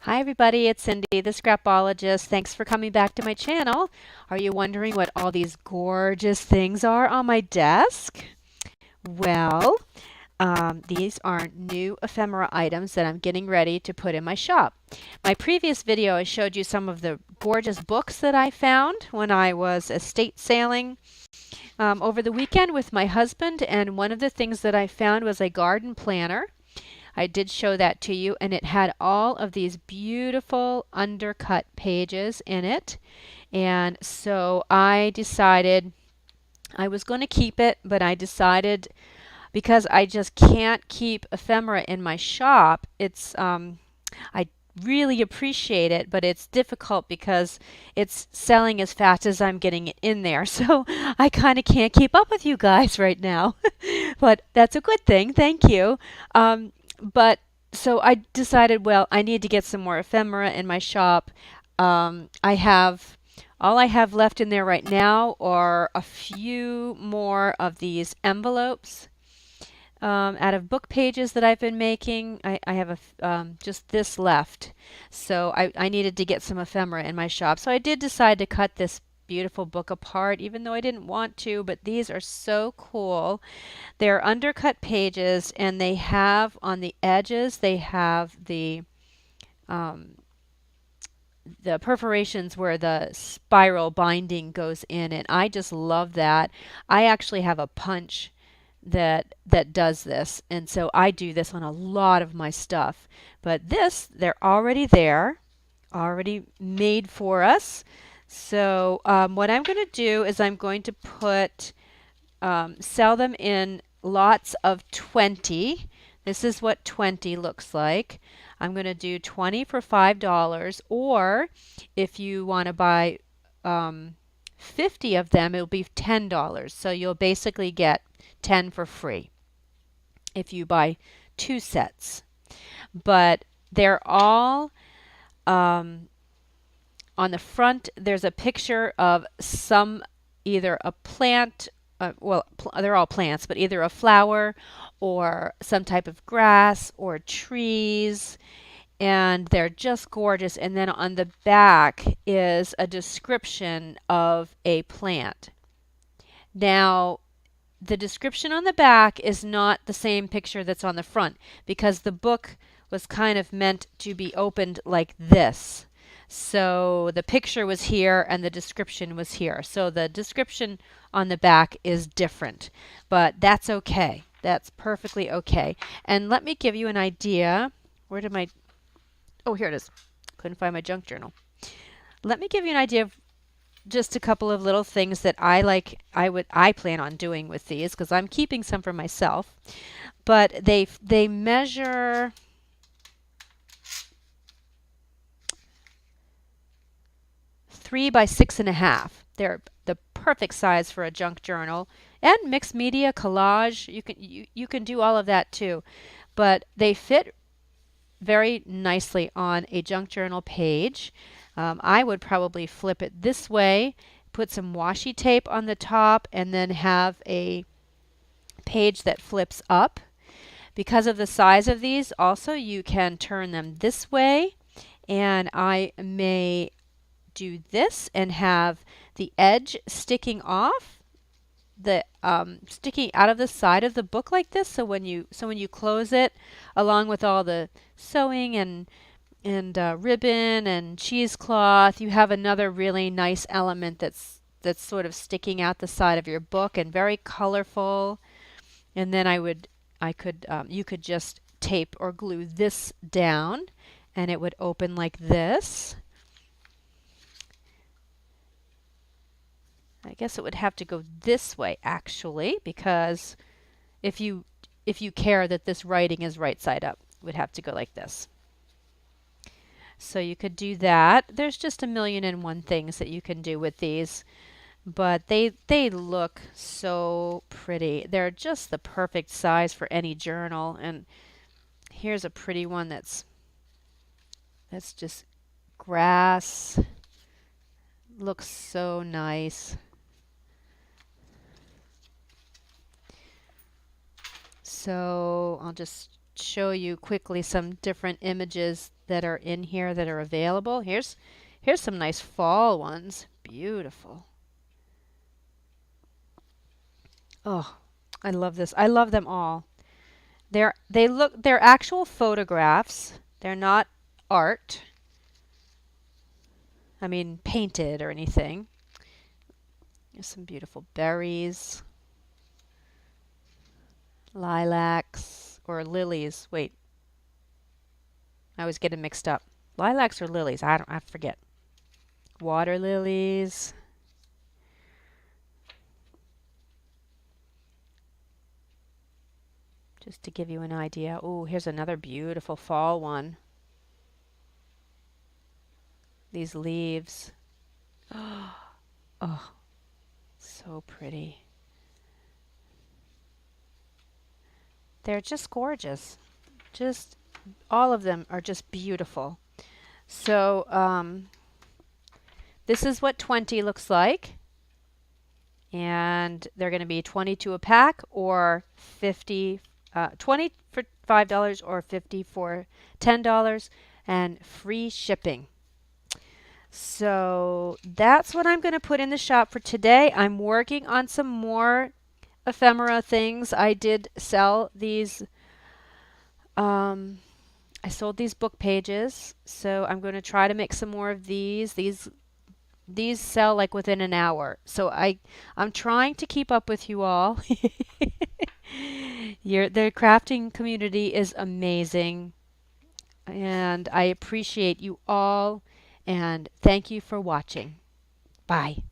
Hi everybody, it's Cindy, the Scrapologist. Thanks for coming back to my channel. Are you wondering what all these gorgeous things are on my desk? Well, these are new ephemera items that I'm getting ready to put in my shop. My previous video, I showed you some of the gorgeous books that I found when I was estate sailing over the weekend with my husband, and one of the things that I found was a garden planner. I did show that to you, and it had all of these beautiful undercut pages in it. And so I decided I was going to keep it, but I decided because I just can't keep ephemera in my shop, I really appreciate it, but it's difficult because it's selling as fast as I'm getting it in there. So I kind of can't keep up with you guys right now. But that's a good thing. Thank you. But so I decided, well, I need to get some more ephemera in my shop. I have all I have left in there right now are a few more of these envelopes out of book pages that I've been making. I have just this left. So I needed to get some ephemera in my shop. So I did decide to cut this beautiful book apart, even though I didn't want to, but these are so cool. They're undercut pages, and they have on the edges, they have um, the perforations where the spiral binding goes in, and I just love that. I actually have a punch that does this, and so I do this on a lot of my stuff. But this, they're already there, already made for us. So what I'm going to do is I'm going to sell them in lots of 20. This is what 20 looks like. I'm going to do 20 for $5, or if you want to buy 50 of them, it'll be $10. So you'll basically get 10 for free if you buy 2 sets. But they're all on the front, there's a picture of either a plant, they're all plants, but either a flower or some type of grass or trees, and they're just gorgeous. And then on the back is a description of a plant. Now, the description on the back is not the same picture that's on the front because the book was kind of meant to be opened like this. So the picture was here and the description was here. So the description on the back is different, but that's okay. That's perfectly okay. And let me give you an idea. Where did my, oh, here it is. Couldn't find my junk journal. Let me give you an idea of just a couple of little things that I plan on doing with these, because I'm keeping some for myself. But they measure 3 by 6.5. They're the perfect size for a junk journal. And mixed media, collage, you can do all of that too. But they fit very nicely on a junk journal page. I would probably flip it this way, put some washi tape on the top, and then have a page that flips up. Because of the size of these, also you can turn them this way, and I may do this and have the edge sticking off, sticking out of the side of the book like this. So when you close it, along with all the sewing and ribbon and cheesecloth, you have another really nice element that's sort of sticking out the side of your book and very colorful. And then you could just tape or glue this down, and it would open like this. I guess it would have to go this way actually, because if you care that this writing is right side up, it would have to go like this. So you could do that. There's just a million and one things that you can do with these, but they look so pretty. They're just the perfect size for any journal. And here's a pretty one that's just grass. Looks so nice. So I'll just show you quickly some different images that are in here that are available. Here's some nice fall ones. Beautiful. Oh, I love this. I love them all. They're actual photographs. They're not art. I mean painted or anything. There's some beautiful berries, lilacs or lilies. Wait, I always get them mixed up. Lilacs or lilies? I forget. Water lilies. Just to give you an idea. Oh, here's another beautiful fall one. These leaves. Oh, so pretty. They're just gorgeous. Just all of them are just beautiful. So this is what 20 looks like. And they're going to be 22 a pack or 50, 20 for $5 or 50 for $10 and free shipping. So that's what I'm going to put in the shop for today. I'm working on some more ephemera things. I did sell these. I sold these book pages, so I'm going to try to make some more of these. These sell like within an hour. So I'm trying to keep up with you all. The crafting community is amazing, and I appreciate you all, and thank you for watching. Bye.